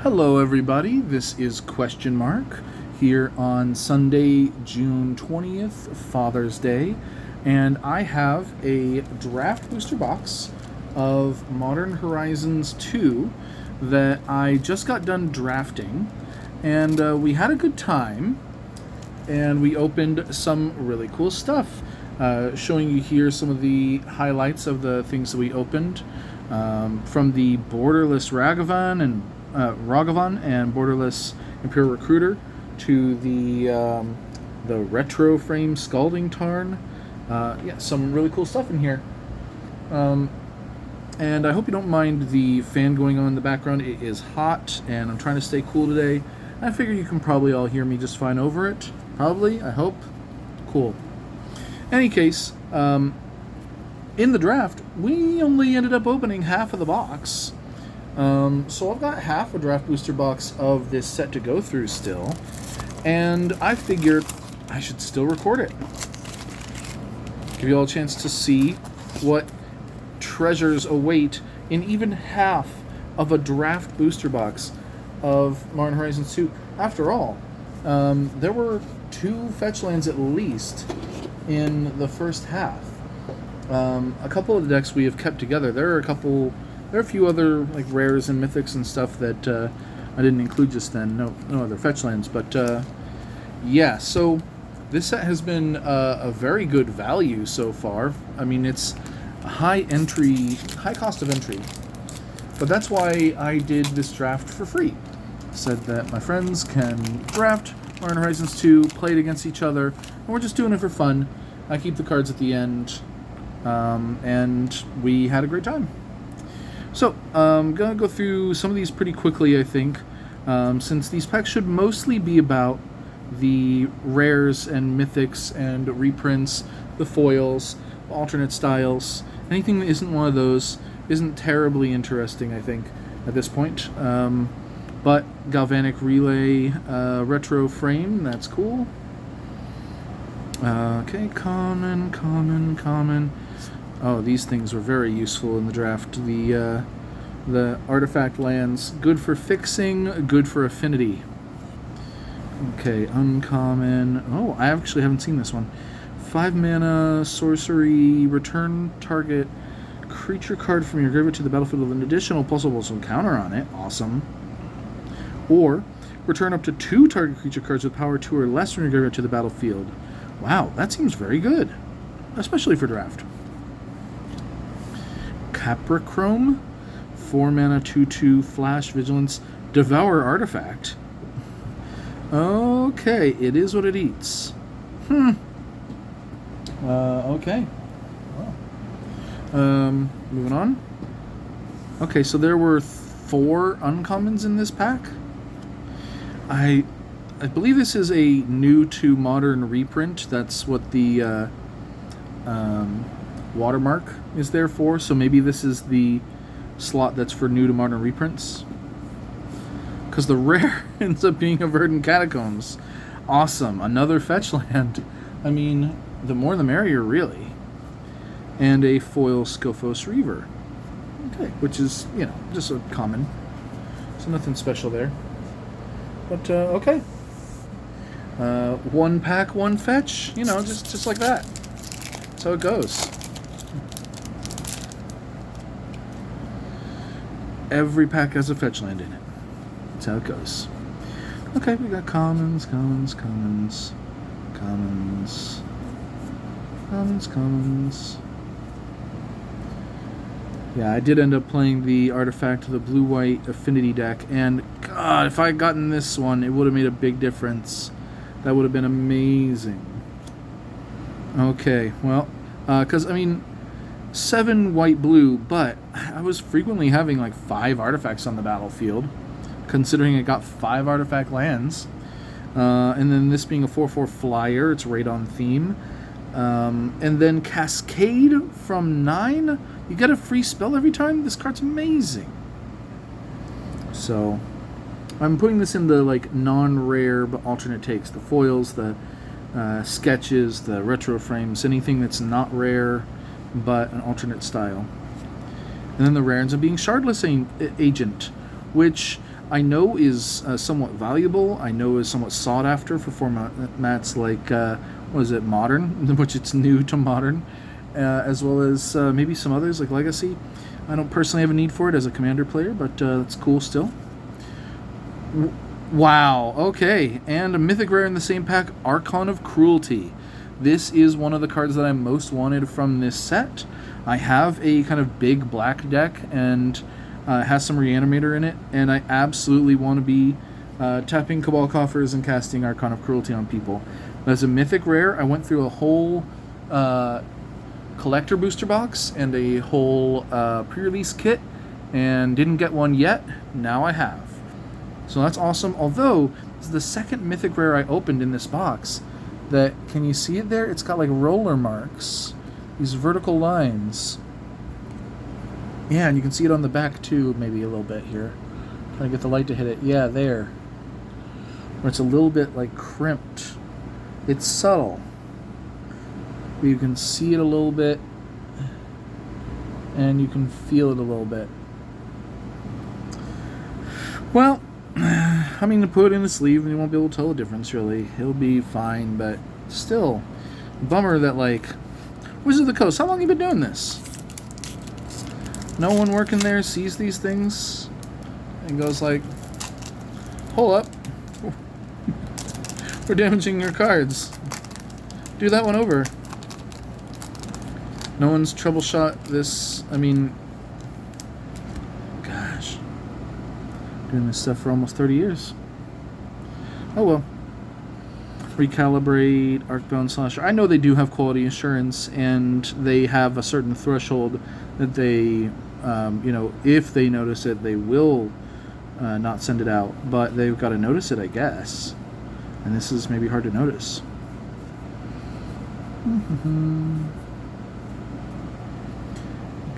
Hello everybody, this is Question Mark here on Sunday, June 20th, Father's Day, and I have a draft booster box of Modern Horizons 2 that I just got done drafting, and we had a good time, and we opened some really cool stuff. Showing you here some of the highlights of the things that we opened, from the borderless Ragavan and borderless Imperial Recruiter to the retro frame Scalding Tarn. Yeah, some really cool stuff in here. And I hope you don't mind the fan going on in the background. It is hot, and I'm trying to stay cool today. I figure you can probably all hear me just fine over it. Probably, I hope. Cool. Any case, in the draft, we only ended up opening half of the box. So I've got half a draft booster box of this set to go through still, and I figured I should still record it. Give you all a chance to see what treasures await in even half of a draft booster box of Modern Horizons 2. After all, there were 2 fetch lands at least in the first half. A couple of the decks we have kept together. There are a few other like rares and mythics and stuff that I didn't include just then. No other fetch lands, but yeah. So this set has been a very good value so far. I mean, it's a high cost of entry, but that's why I did this draft for free. Said that my friends can draft Modern Horizons 2, play it against each other, and we're just doing it for fun. I keep the cards at the end, and we had a great time. So, I'm going to go through some of these pretty quickly, I think, since these packs should mostly be about the rares and mythics and reprints, the foils, alternate styles. Anything that isn't one of those isn't terribly interesting, I think, at this point. But Galvanic Relay retro frame, that's cool. Okay, common. Oh, these things were very useful in the draft. The artifact lands, good for fixing, good for affinity. Okay, uncommon. Oh, I actually haven't seen this one. 5 mana, sorcery, return target creature card from your graveyard to the battlefield with an additional possible counter on it. Awesome. Or, return up to 2 target creature cards with power 2 or less from your graveyard to the battlefield. Wow, that seems very good, especially for draft. Caprichrome, 4 mana, 2/2, flash, vigilance, devour artifact. Okay, it is what it eats. Okay. Well. Moving on. Okay, so there were 4 uncommons in this pack. I believe this is a new to modern reprint. That's what the watermark is there for. So maybe this is the slot that's for new to modern reprints. Because the rare ends up being a Verdant Catacombs. Awesome. Another fetch land. I mean, the more the merrier, really. And a foil Scophos Reaver. Okay, which is, just a common. So nothing special there. But, okay. 1 pack, 1 fetch. Just like that. That's how it goes. Every pack has a fetch land in it. That's how it goes. Okay, we got commons. Yeah, I did end up playing the artifact, the blue-white affinity deck, and God, if I had gotten this one, it would have made a big difference. That would have been amazing. Okay, well, because, 7 white-blue, but I was frequently having like 5 artifacts on the battlefield, considering it got 5 artifact lands. And then this being a 4/4 flyer, it's right on theme. And then Cascade from 9, you get a free spell every time. This card's amazing. So I'm putting this in the like non-rare but alternate takes. The foils, the sketches, the retro frames, anything that's not rare but an alternate style. And then the rare ends up being Shardless Agent, which I know is somewhat valuable. I know is somewhat sought after for formats like, what is it, Modern, which it's new to Modern, as well as maybe some others like Legacy. I don't personally have a need for it as a Commander player, but it's cool still. Wow, okay, and a Mythic Rare in the same pack, Archon of Cruelty. This is one of the cards that I most wanted from this set. I have a kind of big black deck, and it has some Reanimator in it, and I absolutely want to be tapping Cabal Coffers and casting Archon of Cruelty on people. As a Mythic Rare, I went through a whole collector booster box and a whole pre-release kit, and didn't get one yet. Now I have. So that's awesome. Although, this is the second Mythic Rare I opened in this box that, can you see it there? It's got like roller marks. These vertical lines. Yeah, and you can see it on the back too, maybe a little bit here. Trying to get the light to hit it. Yeah, there. Where it's a little bit like crimped. It's subtle. But you can see it a little bit. And you can feel it a little bit. Well, I mean, to put it in a sleeve and you won't be able to tell the difference, really. He'll be fine, but still. Bummer that, like, Wizard of the Coast, how long have you been doing this? No one working there sees these things and goes like, hold up. We're damaging your cards. Do that one over. No one's troubleshot this. I mean, gosh. Doing this stuff for almost 30 years. Oh well. Recalibrate, Arcbound Slasher. I know they do have quality assurance, and they have a certain threshold that they, you know, if they notice it, they will not send it out. But they've got to notice it, I guess. And this is maybe hard to notice.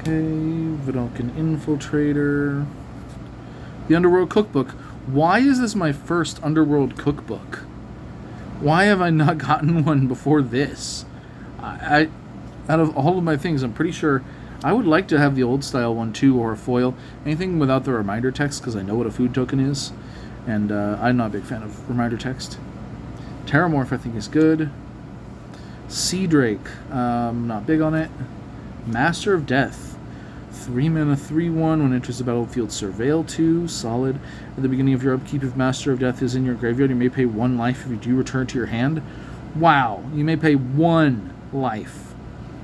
Okay, Vidalcan Infiltrator. The Underworld Cookbook. Why is this my first Underworld Cookbook? Why have I not gotten one before this? I out of all of my things, I'm pretty sure I would like to have the old style one too, or a foil. Anything without the reminder text, because I know what a food token is. And I'm not a big fan of reminder text. Terramorph I think is good. Sea Drake, not big on it. Master of Death. 3 mana, 3/1. When it enters the battlefield, surveil 2. Solid. At the beginning of your upkeep, if Master of Death is in your graveyard, you may pay 1 life if you do return to your hand. Wow. You may pay 1 life.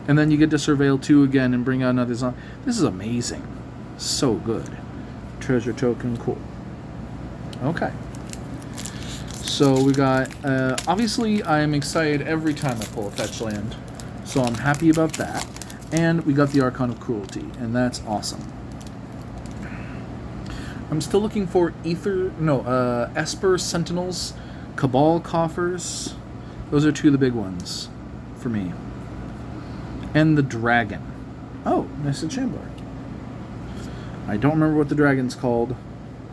And then you get to surveil 2 again and bring out another zombie. This is amazing. So good. Treasure token. Cool. Okay. So we got... obviously, I am excited every time I pull a fetch land. So I'm happy about that. And we got the Archon of Cruelty, and that's awesome. I'm still looking for Esper Sentinels, Cabal Coffers. Those are 2 of the big ones for me. And the Dragon. Oh, nice Enchambler. I don't remember what the dragon's called.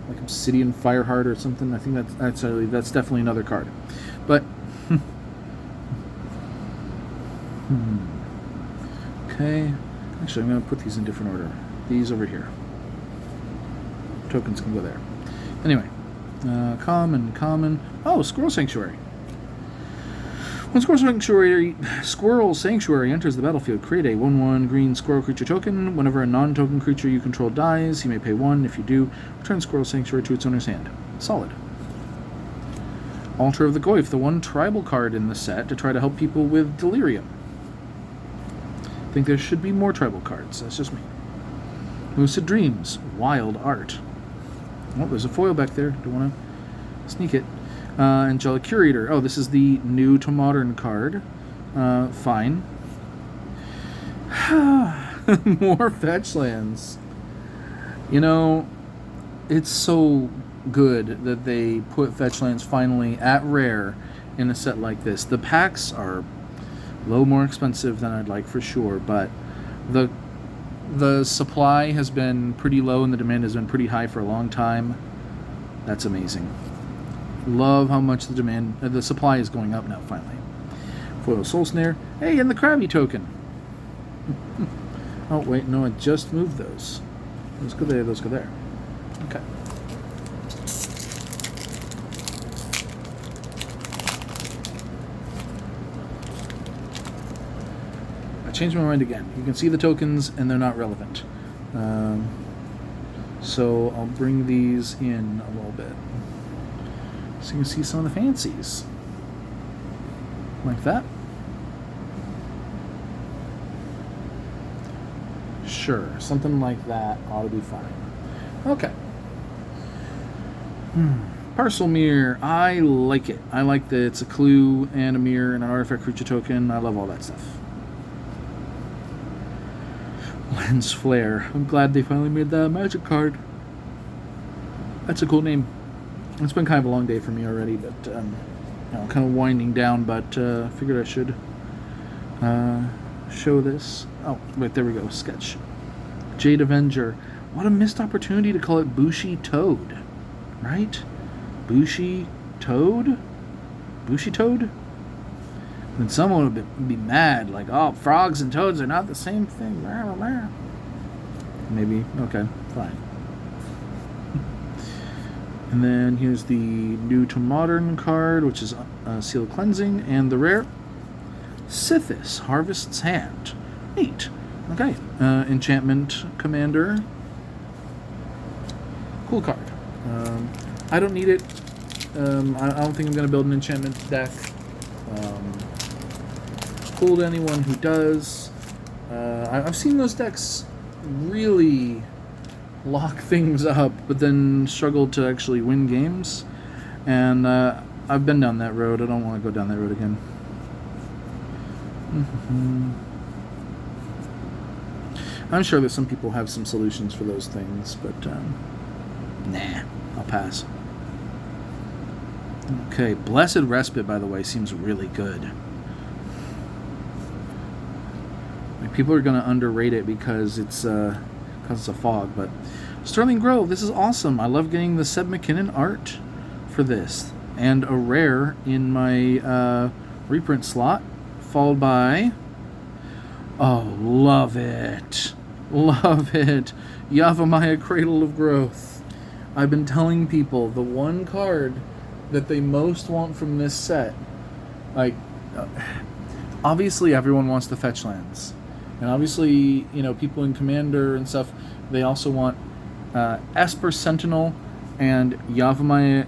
Like Obsidian Fireheart or something. I think that's definitely another card. But... Okay, actually I'm going to put these in different order. These over here. Tokens can go there. Anyway, common. Oh, Squirrel Sanctuary. When Squirrel Sanctuary enters the battlefield, create a 1/1 green squirrel creature token. Whenever a non-token creature you control dies, you may pay 1. If you do, return Squirrel Sanctuary to its owner's hand. Solid. Altar of the Goyf, the 1 tribal card in the set to try to help people with delirium. I think there should be more tribal cards. That's just me. Lucid Dreams. Wild Art. Oh, there's a foil back there. Don't want to sneak it. Angelic Curator. Oh, this is the new to modern card. Fine. More fetch lands. You know, it's so good that they put fetch lands finally at rare in a set like this. The packs are a little more expensive than I'd like for sure, but the supply has been pretty low and the demand has been pretty high for a long time. That's amazing. Love how much the supply is going up now finally. Foil Soul Snare. Hey, and the Krabby token. Oh wait, no, I just moved those. Those go there, those go there. Okay. changed my mind again. You can see the tokens, and they're not relevant. So I'll bring these in a little bit, so you can see some of the fancies. Like that. Sure, something like that ought to be fine. Okay. Parcel mirror. I like it. I like that it's a clue and a mirror and an artifact creature token. I love all that stuff. Lens flare. I'm glad they finally made that magic card. That's a cool name. It's been kind of a long day for me already, but you know, kind of winding down. But figured I should show this. Oh, wait, there we go. Sketch. Jade Avenger. What a missed opportunity to call it Bushy Toad, right? Bushy Toad? Bushy Toad? Then someone would be mad, like, oh, frogs and toads are not the same thing. Maybe. Okay, fine. And then here's the new to modern card, which is Seal Cleansing, and the rare Sithis, Harvest's Hand. Neat. Okay. Enchantment Commander. Cool card. I don't need it. I don't think I'm going to build an enchantment deck. Cool to anyone who does. I've seen those decks really lock things up, but then struggle to actually win games. And I've been down that road. I don't want to go down that road again. I'm sure that some people have some solutions for those things, but nah, I'll pass. Okay, Blessed Respite, by the way, seems really good. Like, people are going to underrate it because it's a fog, but Sterling Grove, this is awesome. I love getting the Seb McKinnon art for this, and a rare in my reprint slot, followed by, oh, love it. Love it. Yavimaya Cradle of Growth. I've been telling people the one card that they most want from this set, like, obviously everyone wants the fetch lands, and obviously, you know, people in Commander and stuff, they also want Esper Sentinel and Yavimaya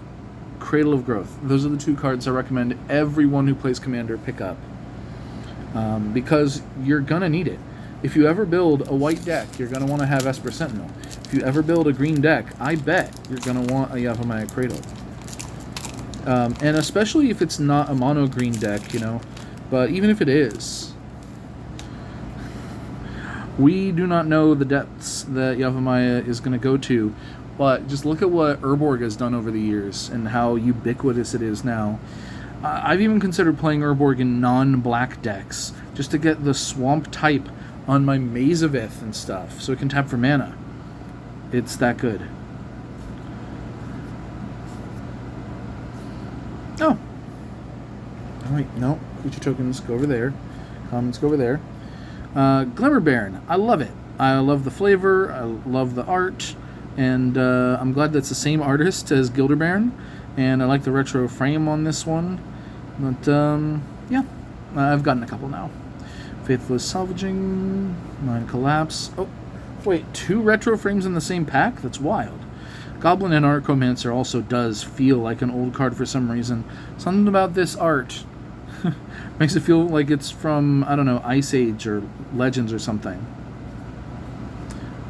Cradle of Growth. Those are the two cards I recommend everyone who plays Commander pick up, because you're gonna need it. If you ever build a white deck, you're gonna want to have Esper Sentinel. If you ever build a green deck, I bet you're gonna want a Yavimaya Cradle. And especially if it's not a mono green deck, you know, but even if it is, we do not know the depths that Yavimaya is going to go to, but just look at what Urborg has done over the years and how ubiquitous it is now. I've even considered playing Urborg in non-black decks just to get the swamp type on my Mazavith and stuff so it can tap for mana. It's that good. Oh. Oh, wait, no. Creature tokens go over there. Comments go over there. Glimmer Baron. I love it. I love the flavor. I love the art. And I'm glad that's the same artist as Gilder Baron. And I like the retro frame on this one. But, yeah. I've gotten a couple now. Faithless Salvaging. Mind Collapse. Oh, wait. 2 retro frames in the same pack? That's wild. Goblin and Archomancer also does feel like an old card for some reason. Something about this art makes it feel like it's from, I don't know, Ice Age or Legends or something.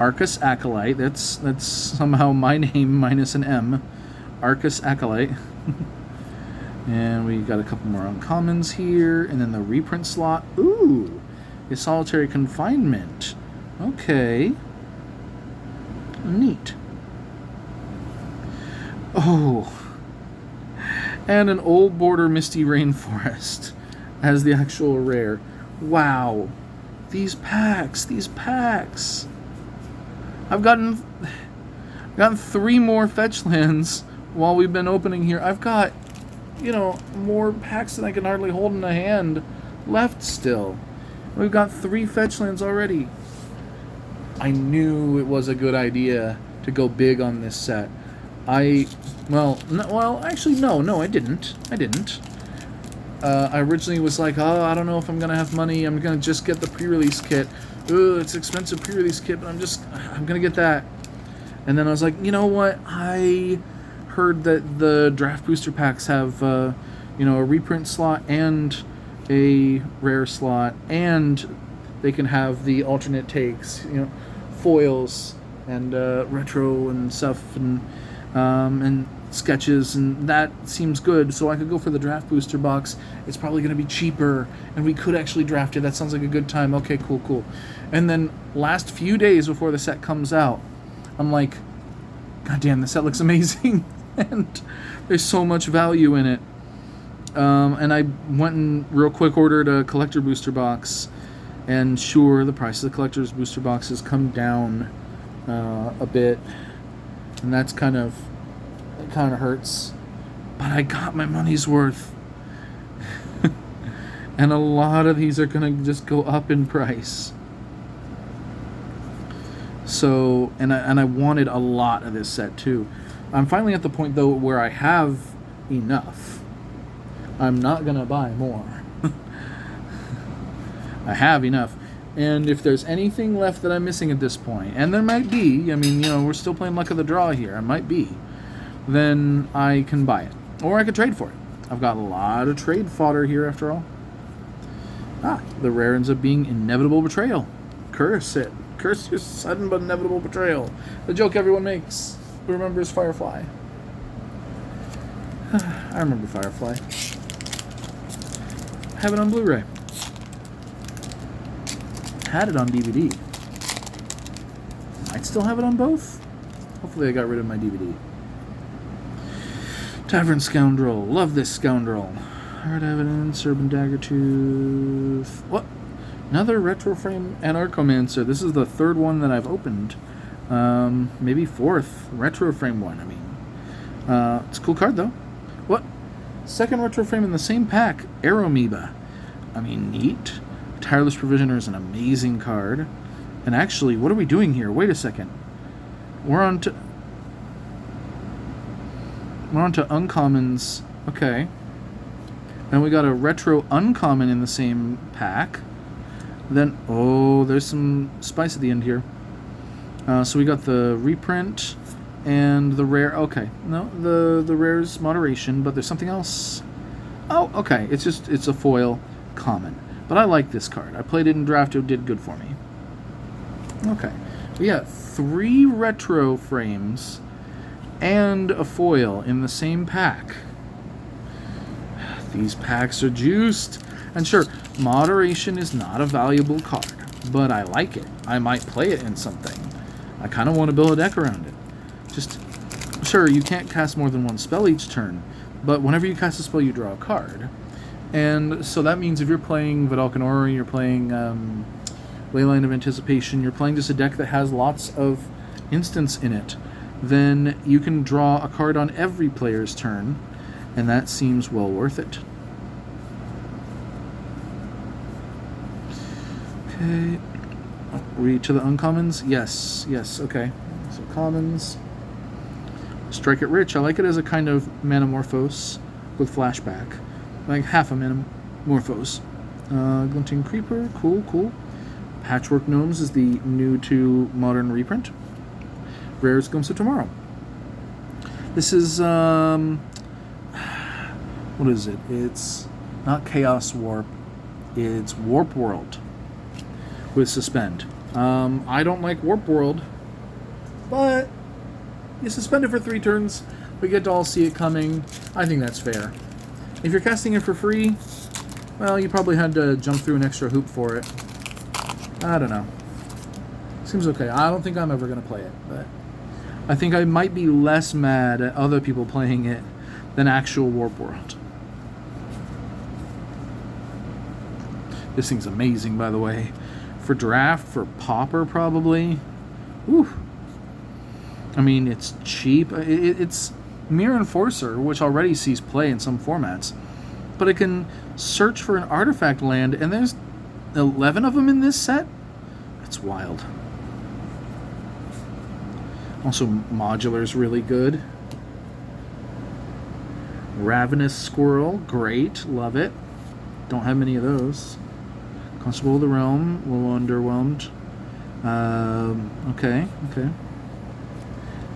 Arcus Acolyte, that's somehow my name minus an M. Arcus Acolyte. And we got a couple more uncommons here. And then the reprint slot. Ooh, a Solitary Confinement. Okay. Neat. Oh, and an Old Border Misty Rainforest as the actual rare. Wow, these packs. I've gotten 3 more fetch lands while we've been opening here. I've got, you know, more packs than I can hardly hold in a hand left still. We've got 3 fetch lands already. I knew it was a good idea to go big on this set. Actually, no, I didn't. I originally was like, oh, I don't know if I'm going to have money. I'm going to just get the pre-release kit. Ugh, it's an expensive pre-release kit, but I'm going to get that. And then I was like, you know what? I heard that the draft booster packs have, a reprint slot and a rare slot, and they can have the alternate takes, foils and retro and stuff, and sketches, and that seems good. So I could go for the draft booster box. It's probably going to be cheaper, and we could actually draft it. That sounds like a good time. Okay, cool. And then last few days before the set comes out, I'm like, God damn, the set looks amazing, and there's so much value in it. And I went and real quick ordered a collector booster box, and sure, the price of the collector's booster boxes come down a bit, and that's kind of hurts, but I got my money's worth. And a lot of these are gonna just go up in price. So, and I wanted a lot of this set too. I'm finally at the point though where I have enough. I'm not gonna buy more. I have enough. And if there's anything left that I'm missing at this point, and there might be, we're still playing luck of the draw here, I might be, then I can buy it. Or I could trade for it. I've got a lot of trade fodder here after all. The rare ends up being Inevitable Betrayal. Curse it. Curse your sudden but inevitable betrayal. The joke everyone makes. Who remembers Firefly? I remember Firefly. I have it on Blu-ray. Had it on DVD. Might still have it on both. Hopefully I got rid of my DVD. Tavern Scoundrel. Love this scoundrel. Hard Evidence, Urban Daggertooth. What? Another Retro Frame Anarchomancer. This is the third one that I've opened. Maybe fourth Retro Frame one. It's a cool card though. What? Second Retro Frame in the same pack. Aeromoeba. Neat. Tireless Provisioner is an amazing card. And actually, what are we doing here? Wait a second. We're on to uncommons. Okay. And we got a retro uncommon in the same pack. Then, there's some spice at the end here. So we got the reprint and the rare. Okay, no, the rare's moderation, but there's something else. Oh, okay, it's a foil common. But I like this card. I played it in draft. It did good for me. Okay, we got 3 retro frames and a foil in the same pack. These packs are juiced. And sure, moderation is not a valuable card, but I like it. I might play it in something. I kind of want to build a deck around it. Sure, you can't cast more than one spell each turn, but whenever you cast a spell, you draw a card. And so that means if you're playing Vidalcan Aura, you're playing Leyline of Anticipation, you're playing just a deck that has lots of instants in it, then you can draw a card on every player's turn, and that seems well worth it. Okay. Read to the uncommons? Yes, okay. So commons. Strike it rich. I like it as a kind of Manamorphose with flashback. Like half a Manamorphose. Glinting Creeper, cool. Patchwork Gnomes is the new to modern reprint. Rares comes to tomorrow. This is, what is it? It's not Chaos Warp. It's Warp World with Suspend. I don't like Warp World, but you suspend it for 3 turns. We get to all see it coming. I think that's fair. If you're casting it for free, well, you probably had to jump through an extra hoop for it. I don't know. Seems okay. I don't think I'm ever going to play it, but I think I might be less mad at other people playing it than actual Warp World. This thing's amazing, by the way. For draft, for Pauper, probably. Whew. It's cheap. It's Mirror Enforcer, which already sees play in some formats. But it can search for an artifact land, and there's 11 of them in this set? That's wild. Also, Modular's really good. Ravenous Squirrel, great, love it. Don't have many of those. Constable of the Realm, a little underwhelmed. Okay.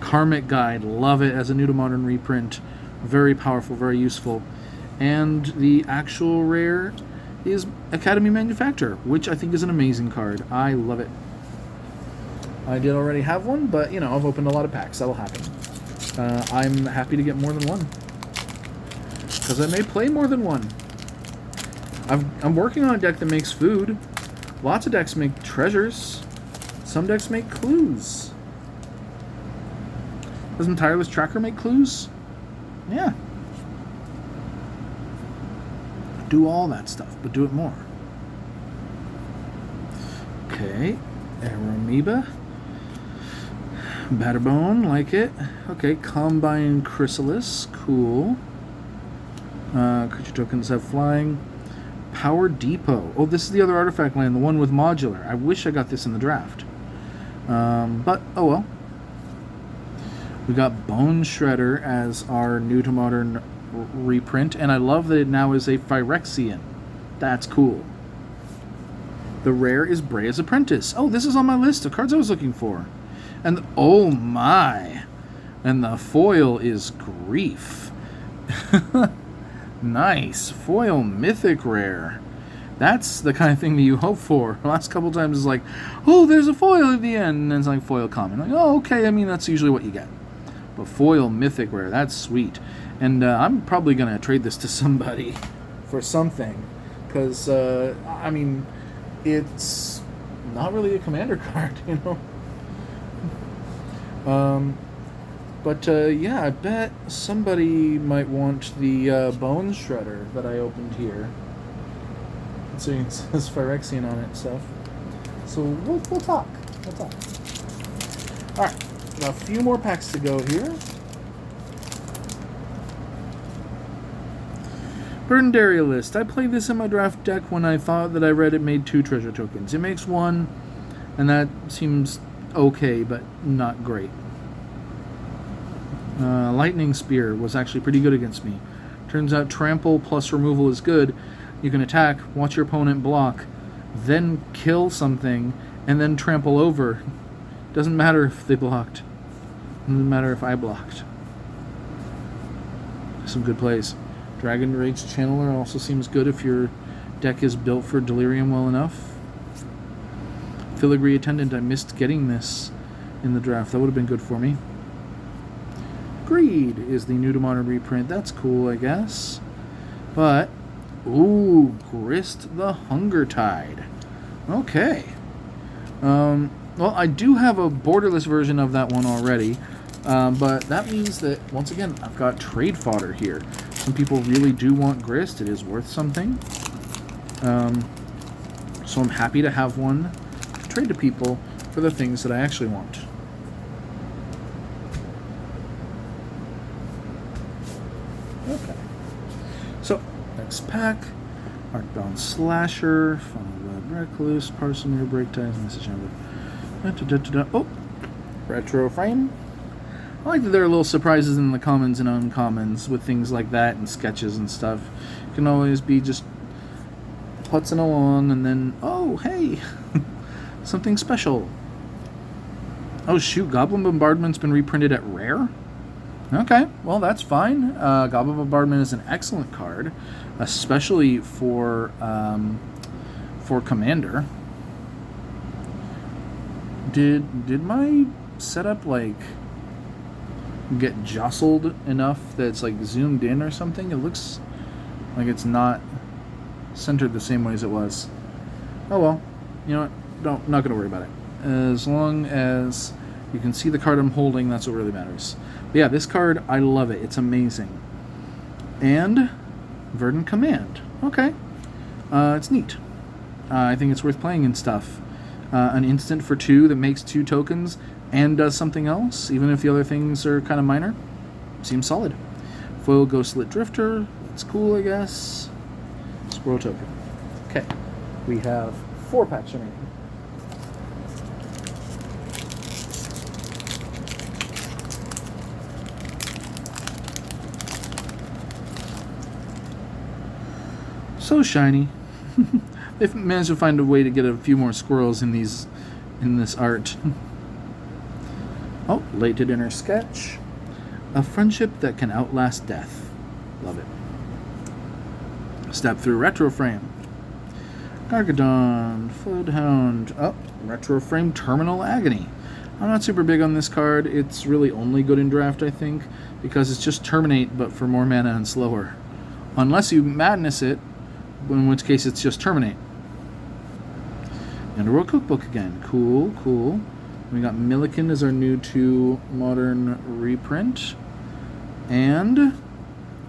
Karmic Guide, love it as a new to modern reprint. Very powerful, very useful. And the actual rare is Academy Manufacturer, which I think is an amazing card. I love it. I did already have one, but, you know, I've opened a lot of packs. That'll happen. I'm happy to get more than one. Because I may play more than one. I'm working on a deck that makes food. Lots of decks make treasures. Some decks make clues. Doesn't Tireless Tracker make clues? Yeah. Do all that stuff, but do it more. Okay. Aeromoeba. Batterbone, like it. Okay, Combine Chrysalis, cool. Creature tokens have flying. Power Depot. Oh, this is the other artifact land, the one with modular. I wish I got this in the draft. But, oh well. We got Bone Shredder as our new to modern reprint, and I love that it now is a Phyrexian. That's cool. The rare is Brea's Apprentice. Oh, this is on my list of cards I was looking for. And, oh my. And the foil is Grief. Nice. Foil Mythic Rare. That's the kind of thing that you hope for. The last couple times it's like, oh, there's a foil at the end. And then it's like foil common. Like, oh, okay. I mean, that's usually what you get. But foil Mythic Rare, that's sweet. And I'm probably going to trade this to somebody for something. Because, I mean, it's not really a commander card, you know? But, yeah, I bet somebody might want the Bone Shredder that I opened here. So it says Phyrexian on it and stuff. So we'll talk. We'll talk. Alright, got a few more packs to go here. Burdendaria List. I played this in my draft deck when I thought that I read it made 2 treasure tokens. It makes 1, and that seems okay, but not great. Lightning Spear was actually pretty good against me. Turns out trample plus removal is good. You can attack, watch your opponent block, then kill something, and then trample over. Doesn't matter if they blocked. Doesn't matter if I blocked. Some good plays. Dragon Rage Channeler also seems good if your deck is built for Delirium well enough. Filigree Attendant, I missed getting this in the draft. That would have been good for me. Greed is the new to modern reprint. That's cool, I guess. But, ooh, Grist the Hunger Tide. Okay. Well, I do have a borderless version of that one already. But that means that, once again, I've got trade fodder here. Some people really do want Grist. It is worth something. So I'm happy to have one to trade to people for the things that I actually want. Okay. So, next pack. Arcbound Slasher, Funnel Red Recluse, Parsimir, Break Ties, Message Number. Oh! Retro Frame. I like that there are little surprises in the commons and uncommons with things like that and sketches and stuff. You can always be just putzing along and then, oh, hey, something special. Oh, shoot, Goblin Bombardment's been reprinted at Rare? Okay, well, that's fine. Goblin Bombardment is an excellent card, especially for Commander. Did my setup, like, get jostled enough that it's like zoomed in or something? It looks like it's not centered the same way as it was. Oh well, you know what? Not gonna worry about it. As long as you can see the card I'm holding, that's what really matters. But yeah, this card, I love it. It's amazing. And Verdant Command. Okay, it's neat. I think it's worth playing and stuff. An instant for 2 that makes 2 tokens and does something else, even if the other things are kind of minor. Seems solid. Foil Ghostlit Drifter. That's cool, I guess. Squirrel Token. Okay. We have 4 packs remaining. So shiny. They've managed to find a way to get a few more squirrels in this art. Oh, late to dinner sketch. A friendship that can outlast death. Love it. Step through retro frame. Gargadon, Floodhound. Oh, retro frame Terminal Agony. I'm not super big on this card. It's really only good in draft, I think, because it's just Terminate, but for more mana and slower. Unless you Madness it, in which case it's just Terminate. Underworld Cookbook again. Cool, cool. We got Milliken as our new 2 modern reprint. And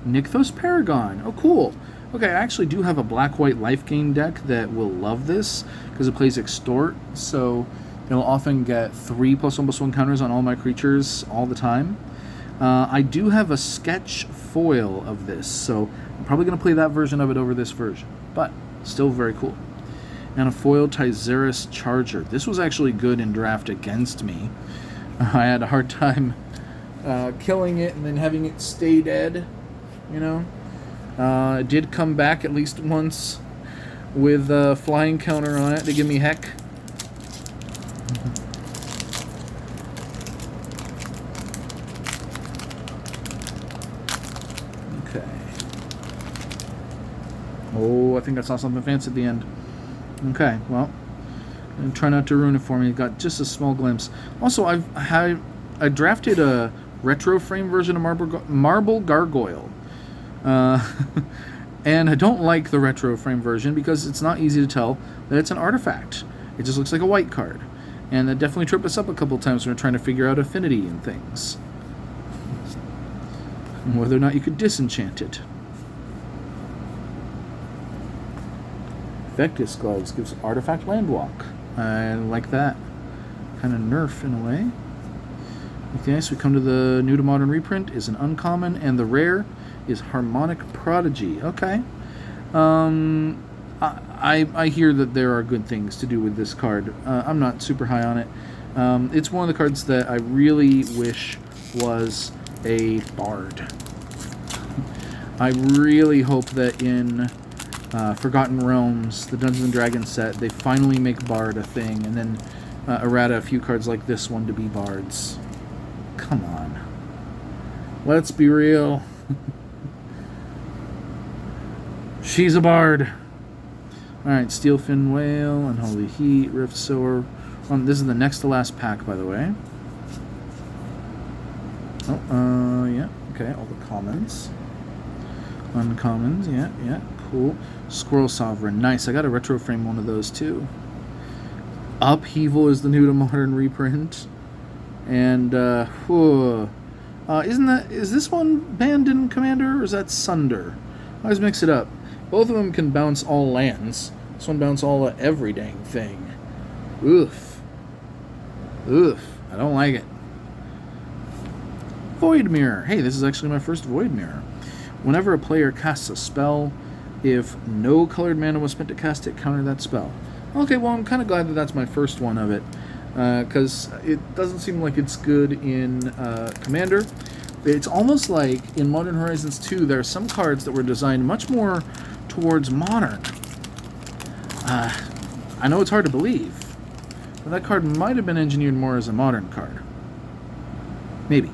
Nykthos Paragon. Oh, cool. Okay, I actually do have a black-white life gain deck that will love this because it plays Extort, so it'll often get 3+1/+1 counters on all my creatures all the time. I do have a sketch foil of this, so I'm probably going to play that version of it over this version, but still very cool. And a foil Tyzeris Charger. This was actually good in draft against me. I had a hard time killing it and then having it stay dead, you know. It did come back at least once with a flying counter on it to give me heck. Okay. Oh, I think I saw something fancy at the end. Okay, well, and try not to ruin it for me. Got just a small glimpse. Also, I drafted a retro frame version of Marble Gargoyle. And I don't like the retro frame version because it's not easy to tell that it's an artifact. It just looks like a white card. And that definitely tripped us up a couple times when we're trying to figure out affinity and things. And whether or not you could disenchant it. Vectis Gloves gives Artifact Landwalk. I like that. Kind of nerf in a way. Okay, so we come to the new to modern reprint is an uncommon, and the rare is Harmonic Prodigy. Okay. I hear that there are good things to do with this card. I'm not super high on it. It's one of the cards that I really wish was a Bard. I really hope that in Forgotten Realms, the Dungeons & Dragons set, they finally make Bard a thing, and then errata a few cards like this one to be Bards. Come on. Let's be real. She's a Bard. Alright, Steelfin Whale, Unholy Heat, Rift Sower. This is the next to last pack, by the way. Oh, yeah. Okay, all the commons. Uncommons, yeah, cool. Squirrel Sovereign, nice. I got a retro frame one of those, too. Upheaval is the new to modern reprint. And, is this one banned in Commander, or is that Sunder? I always mix it up. Both of them can bounce all lands. This one bounce all every dang thing. Oof. I don't like it. Void Mirror. Hey, this is actually my first Void Mirror. Whenever a player casts a spell, if no colored mana was spent to cast it, counter that spell. Okay, well, I'm kind of glad that that's my first one of it, because it doesn't seem like it's good in Commander. It's almost like in Modern Horizons 2, there are some cards that were designed much more towards Modern. I know it's hard to believe, but that card might have been engineered more as a Modern card. Maybe.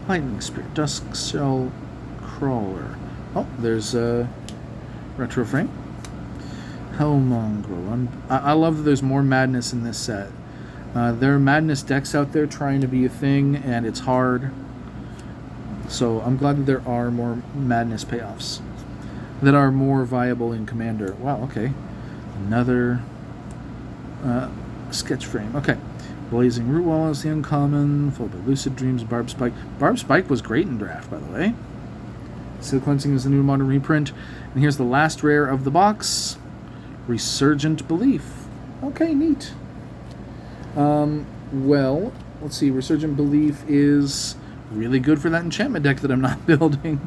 Lightning Spirit, Dusk Shell Crawler. Oh, there's a retro frame. Hellmongrel. I love that there's more madness in this set. There are madness decks out there trying to be a thing, and it's hard. So I'm glad that there are more madness payoffs that are more viable in Commander. Wow, okay. Another sketch frame. Okay. Blazing Rootwall is the uncommon, followed by Lucid Dreams, Barb Spike. Barb Spike was great in draft, by the way. Seal Cleansing is the new modern reprint. And here's the last rare of the box. Resurgent Belief. Okay, neat. Well, let's see. Resurgent Belief is really good for that enchantment deck that I'm not building.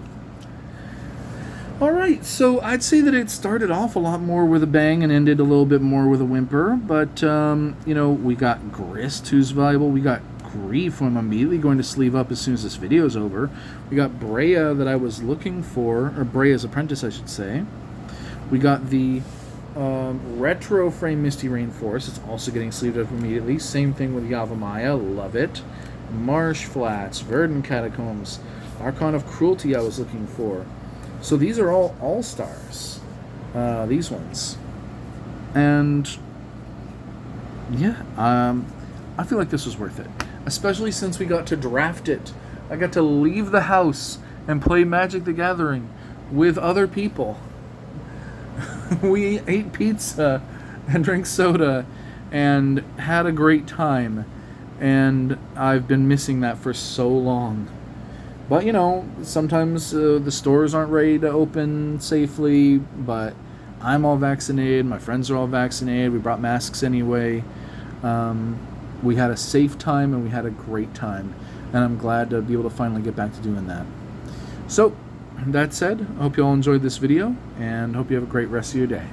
Alright, so I'd say that it started off a lot more with a bang and ended a little bit more with a whimper, but, you know, we got Grist, who's valuable. We got Grief, who I'm immediately going to sleeve up as soon as this video is over. We got Brea that I was looking for, or Brea's Apprentice, I should say. We got the retro frame Misty Rainforest. It's also getting sleeved up immediately. Same thing with Yavimaya. Love it. Marsh Flats, Verdant Catacombs, Archon of Cruelty I was looking for. So these are all all-stars. These ones. And yeah, I feel like this was worth it. Especially since we got to draft it. I got to leave the house and play Magic the Gathering with other people. We ate pizza and drank soda and had a great time. And I've been missing that for so long. But, you know, sometimes the stores aren't ready to open safely, but I'm all vaccinated, my friends are all vaccinated, we brought masks anyway. We had a safe time and we had a great time. And I'm glad to be able to finally get back to doing that. So, that said, I hope you all enjoyed this video, and hope you have a great rest of your day.